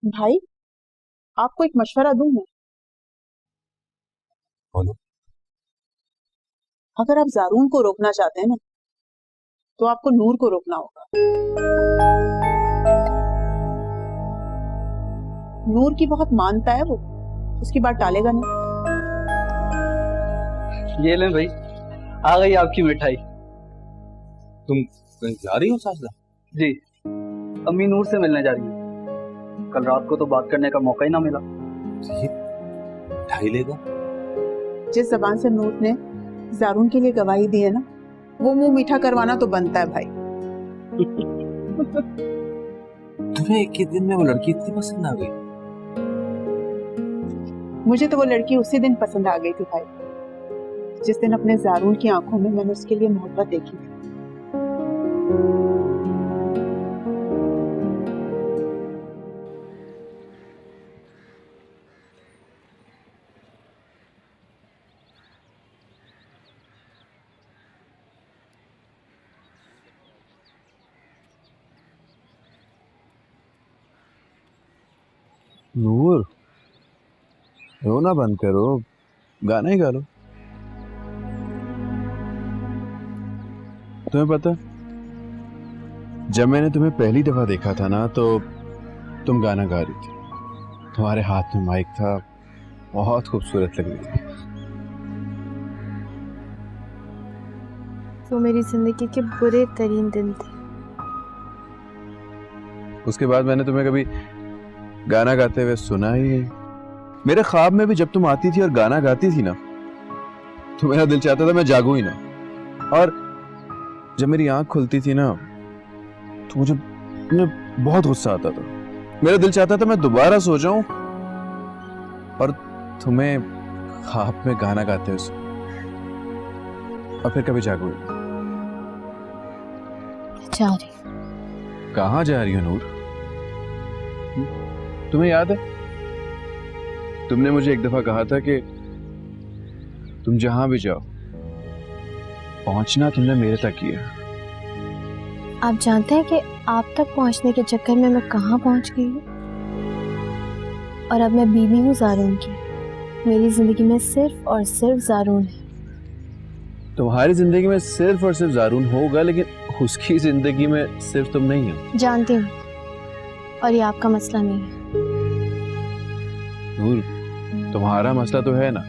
भाई, आपको एक मशवरा दूं मैं। बोलो। अगर आप जारून को रोकना चाहते हैं ना, तो आपको नूर को रोकना होगा। नूर की बहुत मानता है वो, उसकी बात टालेगा नहीं। ये लें भाई, आ गई आपकी मिठाई। तुम कहीं जा रही हो सासला? जी, अम्मी नूर से मिलने जा रही है। कल रात को तो बात करने का मौका ही ना मिला। ठीक, मिठाई लेगा। जिस जबान से नूर ने जारून के लिए गवाही दी है ना, वो मुंह मीठा करवाना तो बनता है भाई। तुम्हें एक ही दिन में वो लड़की इतनी पसंद आ गई? मुझे तो वो लड़की उसी दिन पसंद आ गई थी भाई, जिस दिन अपने जारून की आंखों में मैंने उसके लिए मोहब्बत देखी थी। नूर, रोना बंद करो, गाना ही गा लो। तुम्हें पता, जब मैंने तुम्हें पहली दफा देखा था ना, तो तुम गाना गा रही थी। तुम्हारे हाथ में माइक था, बहुत खूबसूरत लग रही थी। वो मेरी जिंदगी के बुरे तरीन दिन थे। उसके बाद मैंने तुम्हें कभी गाना गाते हुए सुना ही नहीं। मेरे ख्वाब में भी जब तुम आती थी और गाना गाती थी ना, तो मेरा दिल चाहता था मैं जागूं ही ना। और जब मेरी आंख खुलती थी ना, तो मुझे बहुत गुस्सा आता था। मेरा दिल चाहता था मैं दोबारा सो जाऊं और तुम्हें ख्वाब में गाना गाते हुए सुनूं, और फिर कभी जागूं ही। जा रही। कहाँ जा रही हो नूर? तुम्हें याद है, तुमने मुझे एक दफा कहा था कि तुम जहां भी जाओ, पहुंचना तुमने मेरे तक ही है। आप जानते हैं कि आप तक पहुंचने के चक्कर में मैं कहां पहुंच गई हूँ? और अब मैं बीवी हूँ जारून की। मेरी जिंदगी में सिर्फ और सिर्फ जारून है। तुम्हारी जिंदगी में सिर्फ और सिर्फ जारून होगा, लेकिन उसकी जिंदगी में सिर्फ तुम नहीं हो। जानती हूँ, और ये आपका मसला नहीं है। नूर, तुम्हारा मसला तो है ना,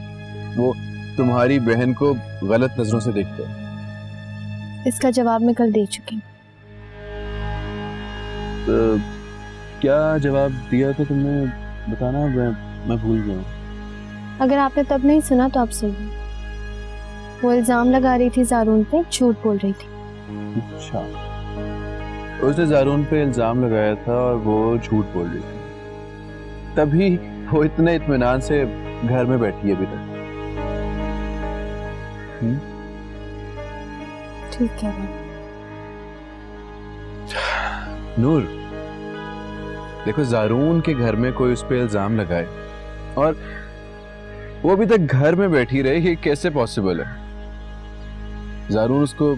वो तुम्हारी बहन को गलत नजरों से देखते हैं। इसका जवाब मैं कल दे चुकी हूँ। तो क्या जवाब दिया था तुमने, बताना, मैं भूल गया हूँ। अगर आपने तब नहीं सुना तो आप सुनिए। वो इल्जाम लगा रही थी जारून पे, झूठ बोल रही थी। अच्छा, उसने जारून पे इल्जाम लगाया था और वो झूठ बोल रही थी, तभी वो इतने इत्मीनान से घर में बैठी है अभी तक। ठीक है नूर, देखो, जारून के घर में कोई उस पे इल्जाम लगाए और वो अभी तक घर में बैठी रहे, ये कैसे पॉसिबल है? जारून उसको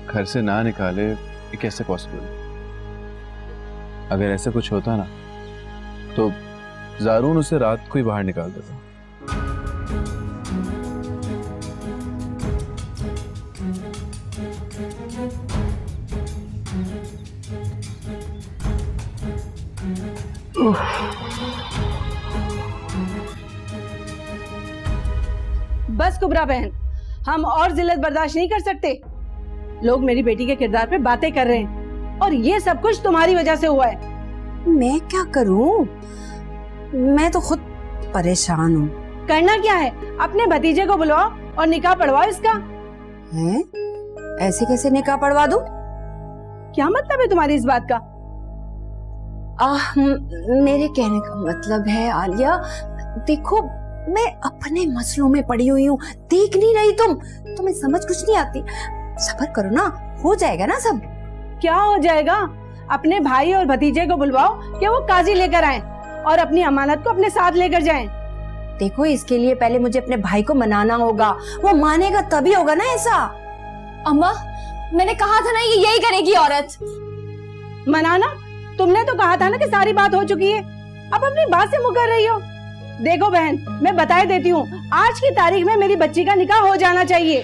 घर से ना निकाले, ये कैसे पॉसिबल है? अगर ऐसा कुछ होता ना, तो जारून उसे रात को ही बाहर निकाल देता। बस कुबरा बहन, हम और जिल्लत बर्दाश्त नहीं कर सकते। लोग मेरी बेटी के किरदार पे बातें कर रहे हैं और ये सब कुछ तुम्हारी वजह से हुआ है। मैं क्या करूं? मैं तो खुद परेशान हूँ। करना क्या है, अपने भतीजे को बुलवाओ और निकाह पढ़वाओ इसका। हैं? ऐसे कैसे निकाह पढ़वा दूं? क्या मतलब है तुम्हारी इस बात का? मेरे कहने का मतलब है आलिया, देखो, मैं अपने मसलों में पड़ी हुई हूँ, देख नहीं रही तुम? तुम्हें समझ कुछ नहीं आती। सब्र करो ना, हो जाएगा ना सब। क्या हो जाएगा? अपने भाई और भतीजे को बुलवाओ कि वो काजी लेकर आए और अपनी अमानत को अपने साथ लेकर जाएं। देखो, इसके लिए पहले मुझे अपने भाई को मनाना होगा, वो मानेगा तभी होगा ना ऐसा। अम्मा, मैंने कहा था ना यही करेगी औरत। मनाना? तुमने तो कहा था ना कि सारी बात हो चुकी है। अब अपनी बात से मुकर रही हो। देखो बहन, मैं बताए देती हूँ, आज की तारीख में मेरी बच्ची का निकाह हो जाना चाहिए।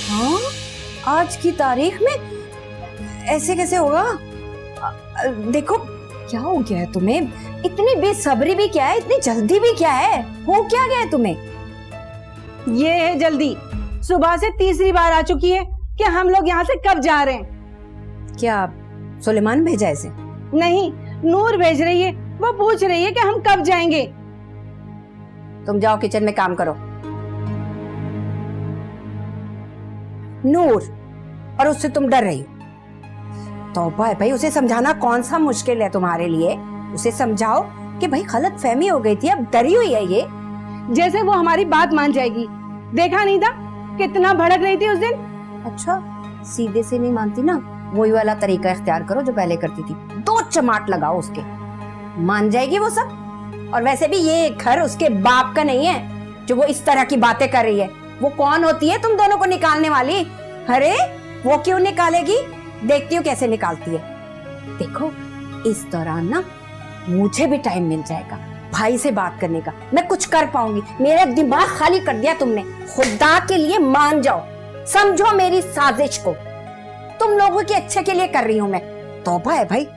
हाँ, आज की तारीख में? ऐसे कैसे होगा? देखो, क्या हो गया है तुम्हें? इतनी बेसब्री भी क्या है, इतनी जल्दी भी क्या है? हो क्या गया है तुम्हें? ये है जल्दी, सुबह से तीसरी बार आ चुकी है कि हम लोग यहाँ से कब जा रहे हैं। क्या सुलेमान भेजा ऐसे? नहीं, नूर भेज रही है। वो पूछ रही है कि हम कब जाएंगे। तुम जाओ किचन में काम करो। नूर, और उससे तुम डर रही हो? तौबा है भाई, उसे समझाना कौन सा मुश्किल है तुम्हारे लिए। उसे समझाओ कि भाई गलत फहमी हो गई थी, अब डरी हुई है ये। जैसे वो हमारी बात मान जाएगी। देखा नहीं था कितना भड़क रही थी उस दिन। अच्छा, सीधे से नहीं मानती ना, वही वाला तरीका इख्तियार करो जो पहले करती थी। 2 चमाट लगाओ उसके, मान जाएगी वो सब। और वैसे भी ये घर उसके बाप का नहीं है जो वो इस तरह की बातें कर रही है। वो कौन होती है तुम दोनों को निकालने वाली? अरे वो क्यों निकालेगी? देखती हूँ कैसे निकालती है। देखो, इस दौरान ना मुझे भी टाइम मिल जाएगा भाई से बात करने का, मैं कुछ कर पाऊंगी। मेरा दिमाग खाली कर दिया तुमने। खुदा के लिए मान जाओ, समझो मेरी साजिश को। तुम लोगों के अच्छे के लिए कर रही हूं मैं। तौबा है भाई।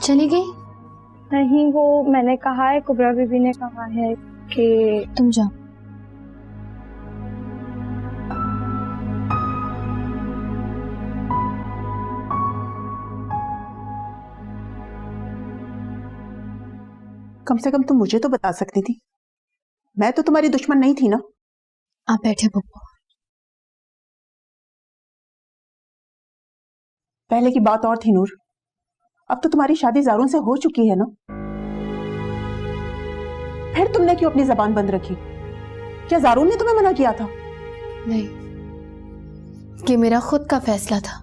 चली गई? नहीं, वो मैंने कहा है, कुबरा बीबी ने कहा है कि तुम जाओ। कम से कम तुम मुझे तो बता सकती थी। मैं तो तुम्हारी दुश्मन नहीं थी ना। आप बैठे पप्पू। पहले की बात और थी नूर, अब तो तुम्हारी शादी ज़ारून से हो चुकी है ना। फिर तुमने क्यों अपनी जबान बंद रखी? क्या ज़ारून ने तुम्हें मना किया था? नहीं, ये मेरा खुद का फैसला था।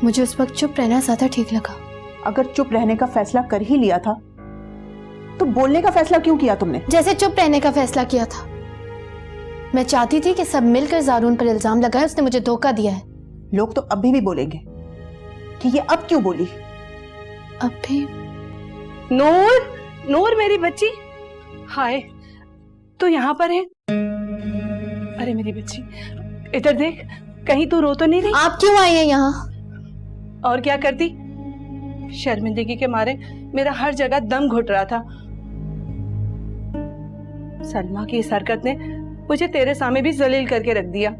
मुझे उस वक्त चुप रहना ज्यादा ठीक लगा। अगर चुप रहने का फैसला कर ही लिया था तो बोलने का फैसला क्यों किया तुमने? जैसे चुप रहने का फैसला किया था। मैं चाहती थी कि सब मिलकर ज़ारून पर इल्जाम लगाए उसने मुझे धोखा दिया है। लोग तो अभी भी बोलेंगे कि ये अब क्यों बोली। अब भी? नूर, नूर मेरी बच्ची, हाय तू यहाँ पर है? अरे मेरी बच्ची, इधर देख, कहीं तू रो तो नहीं रही? आप क्यों आई हैं यहाँ? और क्या करती, शर्मिंदगी के मारे मेरा हर जगह दम घुट रहा था। सलमा की इस हरकत ने मुझे तेरे सामने भी जलील करके रख दिया।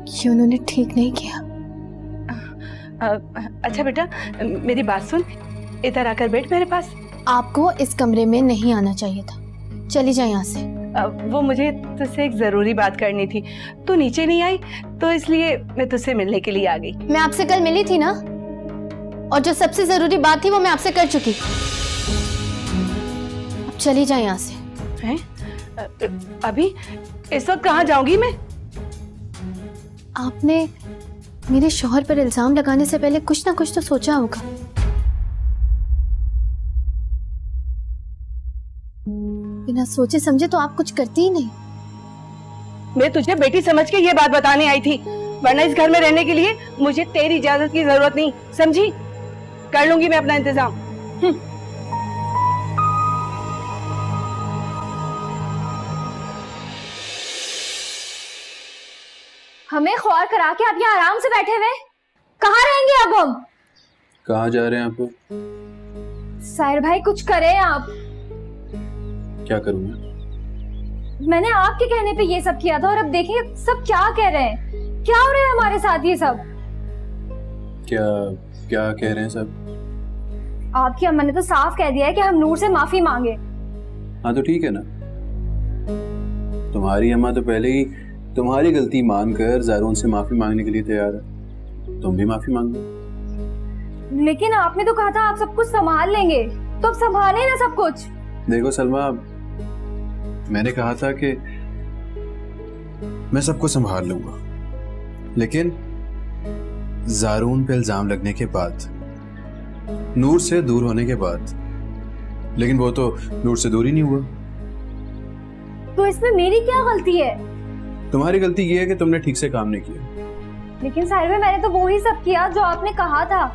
ये उन्होंने ठीक नहीं किया। अच्छा बेटा, मेरी बात सुन, इधर आकर बैठ मेरे पास। आपको इस कमरे में नहीं आना चाहिए था। चली जाए यहाँ से। वो मुझे तुझसे एक जरूरी बात करनी थी। तू नीचे नहीं आई तो इसलिए मैं तुझसे मिलने के लिए आ गई। मैं आपसे कल मिली थी ना, और जो सबसे जरूरी बात थी वो मैं आपसे कर चुकी। अब चली जाए यहाँ से। हैं? अभी इस वक्त कहाँ जाऊंगी मैं? आपने मेरे शौहर पर इल्जाम लगाने से पहले कुछ ना कुछ तो सोचा होगा। बिना सोचे समझे तो आप कुछ करती ही नहीं। मैं तुझे बेटी समझ के ये बात बताने आई थी, वरना इस घर में रहने के लिए मुझे तेरी इजाजत की जरूरत नहीं, समझी? कर लूंगी मैं अपना इंतजाम। हमें ख्वार करा के आप यहाँ आराम से बैठे हुए, कहाँ रहेंगे अब हम? कहाँ जा रहे हैं आप? साहिर भाई कुछ करें आप। क्या करूँ मैं? मैंने आपके कहने पे ये सब किया था और अब देखिए सब क्या कह रहे हैं, क्या हो रहा है हमारे साथ ये सब। क्या क्या कह रहे हैं सब? आपकी अम्मा ने तो साफ कह दिया है कि हम नूर से माफी मांगे। हाँ तो ठीक है ना, तुम्हारी अम्मा तो पहले ही तुम्हारी गलती मानकर ज़ारून से माफी मांगने के लिए तैयार है। तुम भी माफी मांगो। लेकिन आपने तो कहा था आप सब कुछ संभाल लेंगे, तो अब संभाले ना सब कुछ। देखो सलमा, मैंने कहा था कि मैं सबको संभाल लूंगा, लेकिन ज़ारून पे इल्जाम लगने के बाद नूर से दूर होने के बाद, लेकिन वो तो नूर से दूर ही नहीं हुआ। तो इसमें मेरी क्या गलती है? तुम्हारी गलती ये है कि तुमने ठीक से काम नहीं किया। लेकिन साहिर भाई, मैंने तो वो ही सब किया जो आपने कहा था।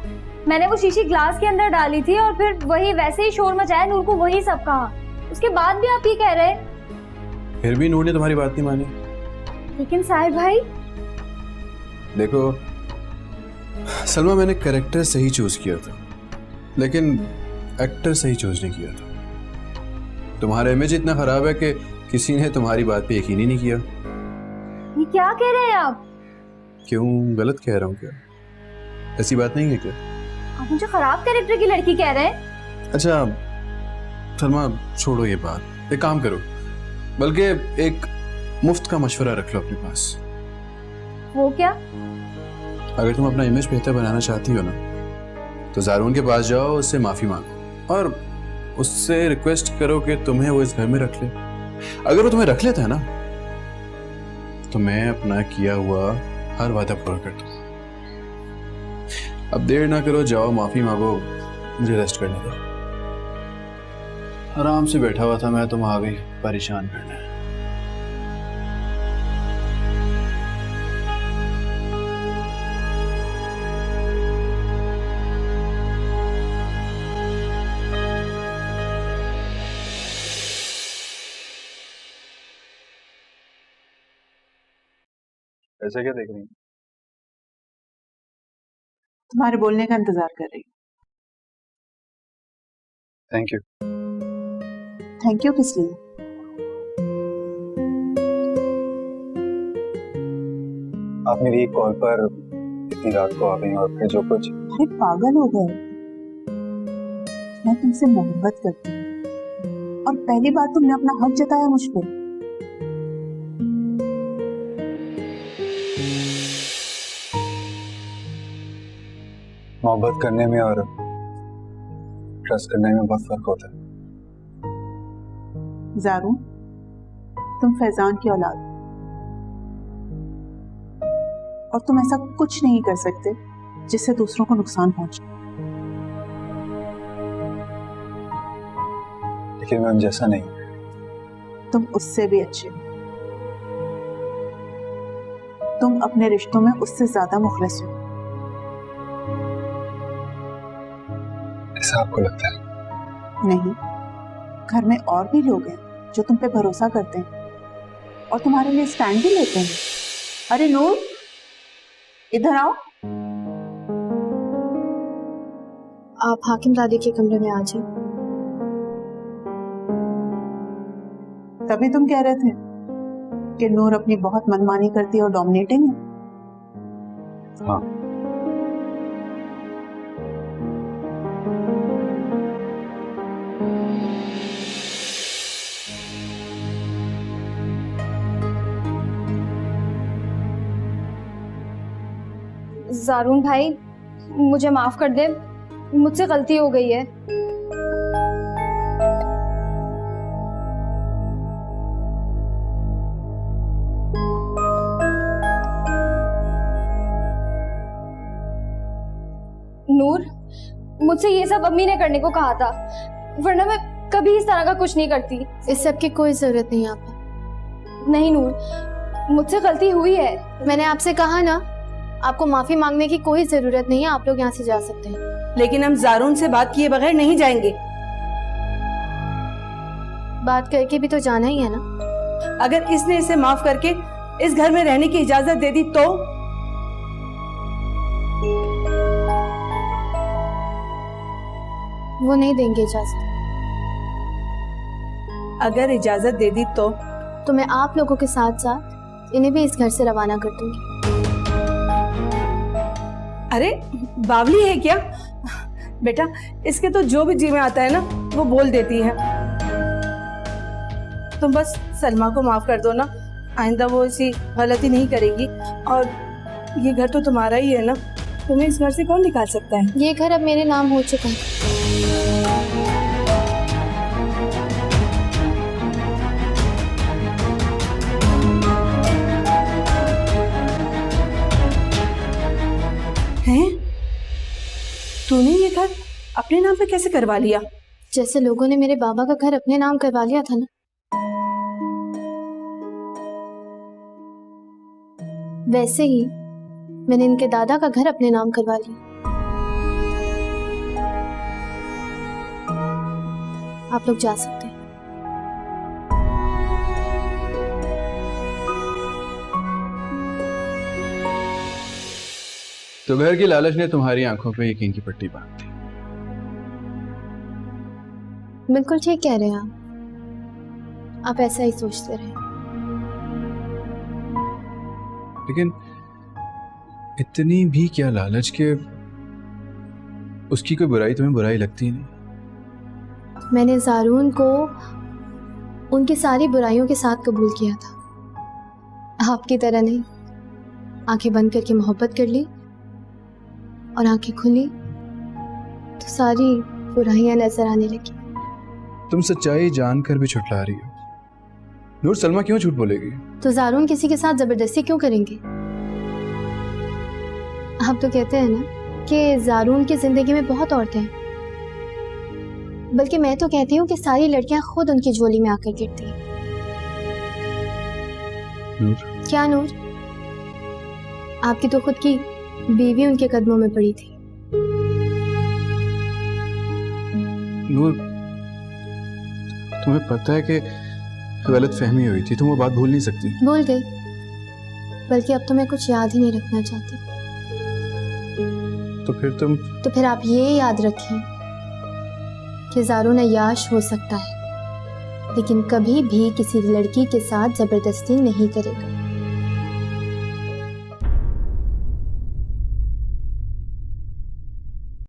मैंने वो शीशी ग्लास के अंदर डाली थी और फिर वही वैसे ही शोर मचाया, नूर को वही सब कहा। उसके बाद भी आप ये कह रहे हैं? फिर भी नूर ने तुम्हारी बात नहीं मानी। लेकिन साहिर भाई, देखो सलमा, मैंने कैरेक्टर सही चूज किया था, लेकिन एक्टर सही चूज नहीं किया था। तुम्हारा इमेज इतना खराब है कि किसी ने तुम्हारी बात पे यकीन ही नहीं किया। ये क्या कह रहे हैं आप? क्यों, गलत कह रहा हूँ क्या? ऐसी बात नहीं है क्या? आप मुझे खराब कैरेक्टर की लड़की कह रहे हैं? अच्छा सलमा, छोड़ो ये बात, एक काम करो, बल्कि एक मुफ्त का मशवरा रख लो अपने पास। वो क्या? अगर तुम अपना इमेज बेहतर बनाना चाहती हो ना, तो ज़ारून के पास जाओ, उससे माफी मांगो और उससे रिक्वेस्ट करो कि तुम्हें वो इस घर में रख ले। अगर वो तुम्हें रख लेता है ना, तो मैं अपना किया हुआ हर वादा पूरा कर दूंगा। अब देर ना करो, जाओ माफी मांगो, मुझे रेस्ट करने दो। आराम से बैठा हुआ था मैं, तुम आ गई परेशान करने। ऐसे क्या देख रही हैं? तुम्हारे बोलने का इंतजार कर रही हूँ। Thank you. थैंक यू किस लिए? आप मेरी कॉल पर इतनी रात को आ गई और फिर जो कुछ। अरे पागल हो गए, मैं तुमसे मोहब्बत करती हूँ और पहली बार तुमने अपना हक जताया मुझ पर। मोहब्बत करने में और ट्रस्ट करने में बहुत फर्क होता है। ज़ारून, तुम फैजान की औलाद हो और तुम ऐसा कुछ नहीं कर सकते जिससे दूसरों को नुकसान पहुंचे। लेकिन मैं उन जैसा नहीं। तुम उससे भी अच्छे हो। तुम अपने रिश्तों में उससे ज्यादा मुखलिस हो। ऐसा आपको लगता है? नहीं, घर में और भी लोग हैं जो तुम पे भरोसा करते हैं और तुम्हारे लिए स्टैंड भी लेते हैं। अरे नूर, इधर आओ। आप हाकिम दादी के कमरे में आ जाए। तभी तुम कह रहे थे कि नूर अपनी बहुत मनमानी करती है और डोमिनेटिंग है। हाँ, ज़ारून भाई, मुझे माफ कर दे, मुझसे गलती हो गई है। नूर, मुझसे ये सब अम्मी ने करने को कहा था, वरना मैं कभी इस तरह का कुछ नहीं करती। इस सब की कोई जरूरत नहीं आप। नहीं नूर, मुझसे गलती हुई है। मैंने आपसे कहा ना, आपको माफी मांगने की कोई जरूरत नहीं है, आप लोग यहाँ से जा सकते हैं। लेकिन हम ज़ारून से बात किए बगैर नहीं जाएंगे। बात करके भी तो जाना ही है ना। अगर इसने इसे माफ करके इस घर में रहने की इजाजत दे दी तो? वो नहीं देंगे इजाजत। अगर इजाजत दे दी तो मैं आप लोगों के साथ साथ इन्हें भी इस घर से रवाना कर दूंगी। अरे बावली है क्या बेटा? इसके तो जो भी जी में आता है ना वो बोल देती है। तुम बस सलमा को माफ कर दो ना, आइंदा वो ऐसी गलती नहीं करेगी। और ये घर तो तुम्हारा ही है ना, तुम्हें इस घर से कौन निकाल सकता है? ये घर अब मेरे नाम हो चुका है। हैं? तूने ये घर अपने नाम पे कैसे करवा लिया? जैसे लोगों ने मेरे बाबा का घर अपने नाम करवा लिया था ना, वैसे ही मैंने इनके दादा का घर अपने नाम करवा लिया। आप लोग जा सकते हैं। तो घर की लालच ने तुम्हारी आंखों पे यकीन की पट्टी बांध दी। बिल्कुल ठीक कह रहे हैं आप ऐसा ही सोचते रहे। लेकिन इतनी भी क्या लालच के उसकी कोई बुराई तुम्हें बुराई लगती नहीं? मैंने ज़ारून को उनकी सारी बुराइयों के साथ कबूल किया था, आपकी तरह नहीं। आंखें बंद करके मोहब्बत कर ली और आंखें खुली तो सारी बुराइयां नजर आने लगी। तुम सच्चाई जानकर भी छुटला रही हो। नूर, सलमा क्यों झूठ बोलेगी? तो ज़ारून किसी के साथ जबरदस्ती क्यों करेंगे? आप तो कहते हैं ना कि ज़ारून की जिंदगी में बहुत औरतें हैं, बल्कि मैं तो कहती हूँ कि सारी लड़कियां खुद उनकी झोली में आकर गिरती हैं। नूर, क्या नूर? आपकी तो खुद की बीवी उनके कदमों में पड़ी थी। नूर, तुम्हें पता है कि गलत फहमी हुई थी, तुम वो बात भूल नहीं सकती। भूल गई, बल्कि अब तो मैं कुछ याद ही नहीं रखना चाहती। तो फिर आप ये याद रखें कि ज़ारून अय्याश हो सकता है, लेकिन कभी भी किसी लड़की के साथ जबरदस्ती नहीं करेगा।